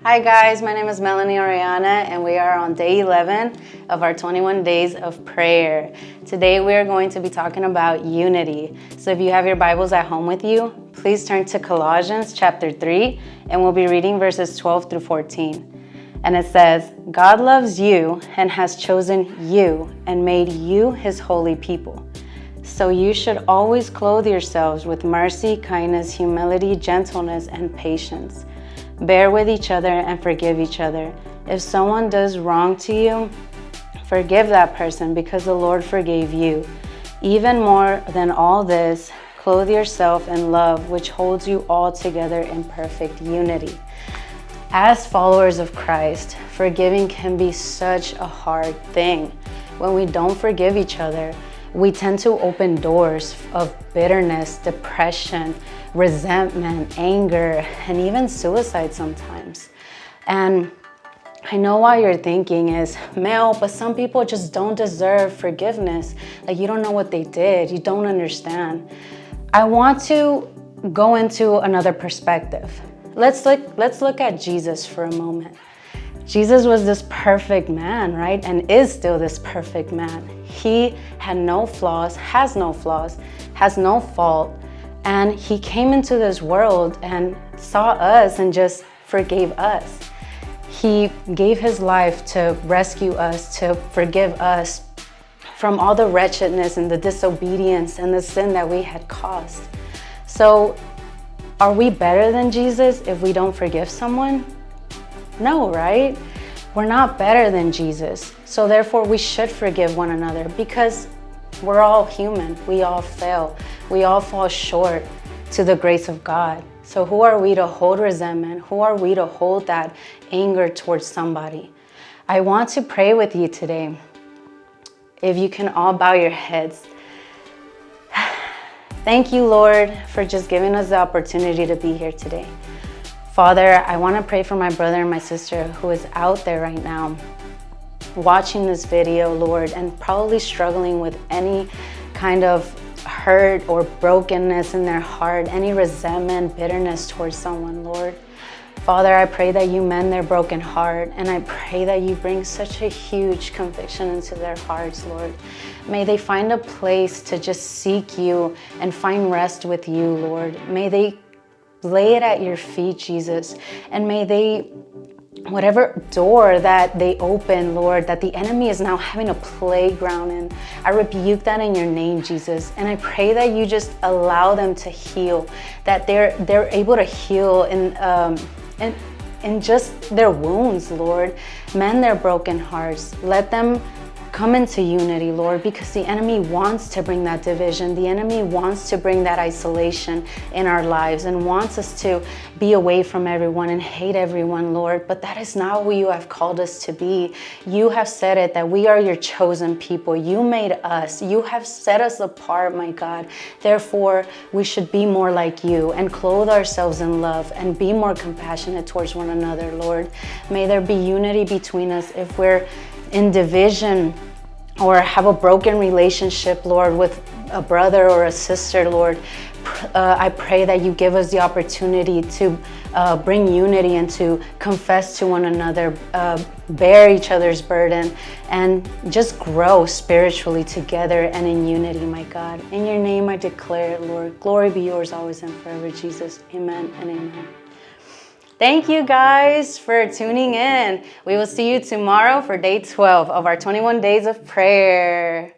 Hi guys, my name is Melanie Oriana and we are on day 11 of our 21 days of prayer. Today we are going to be talking about unity. So if you have your Bibles at home with you, please turn to Colossians chapter 3 and we'll be reading verses 12 through 14. And it says, God loves you and has chosen you and made you his holy people. So you should always clothe yourselves with mercy, kindness, humility, gentleness, and patience. Bear with each other and forgive each other. If someone does wrong to you, forgive that person because the Lord forgave you. Even more than all this, clothe yourself in love, which holds you all together in perfect unity. As followers of Christ, forgiving can be such a hard thing. When we don't forgive each other, we tend to open doors of bitterness, depression, resentment, anger, and even suicide sometimes. And I know why you're thinking is, Mel, but some people just don't deserve forgiveness. Like, you don't know what they did. You don't understand. I want to go into another perspective. Let's look at Jesus for a moment. Jesus was this perfect man, right? And is still this perfect man. He had no flaws, has no fault. And he came into this world and saw us and just forgave us. He gave his life to rescue us, to forgive us from all the wretchedness and the disobedience and the sin that we had caused. So are we better than Jesus if we don't forgive someone? No, right? We're not better than Jesus. So therefore we should forgive one another because we're all human. We all fail. We all fall short to the grace of God. So who are we to hold resentment? Who are we to hold that anger towards somebody? I want to pray with you today. If you can all bow your heads. Thank you, Lord, for just giving us the opportunity to be here today. Father, I want to pray for my brother and my sister who is out there right now watching this video, Lord, and probably struggling with any kind of hurt or brokenness in their heart, any resentment, bitterness towards someone, Lord. Father, I pray that you mend their broken heart, and I pray that you bring such a huge conviction into their hearts, Lord. May they find a place to just seek you and find rest with you, Lord. May they lay it at your feet, Jesus, and may they, whatever door that they open, Lord, that the enemy is now having a playground in, I rebuke that in your name, Jesus. And I pray that you just allow them to heal, that they're able to heal in just their wounds, Lord. Mend their broken hearts. Let them come into unity, Lord, because the enemy wants to bring that division. The enemy wants to bring that isolation in our lives and wants us to be away from everyone and hate everyone, Lord. But that is not who you have called us to be. You have said it, that we are your chosen people. You made us. You have set us apart, my God. Therefore, we should be more like you and clothe ourselves in love and be more compassionate towards one another, Lord. May there be unity between us. If we're in division or have a broken relationship, Lord, with a brother or a sister, Lord, I pray that you give us the opportunity to bring unity and to confess to one another, bear each other's burden, and just grow spiritually together and in unity, my God. In your name I declare it, Lord. Glory be yours always and forever, Jesus. Amen and amen. Thank you guys for tuning in. We will see you tomorrow for day 12 of our 21 days of prayer.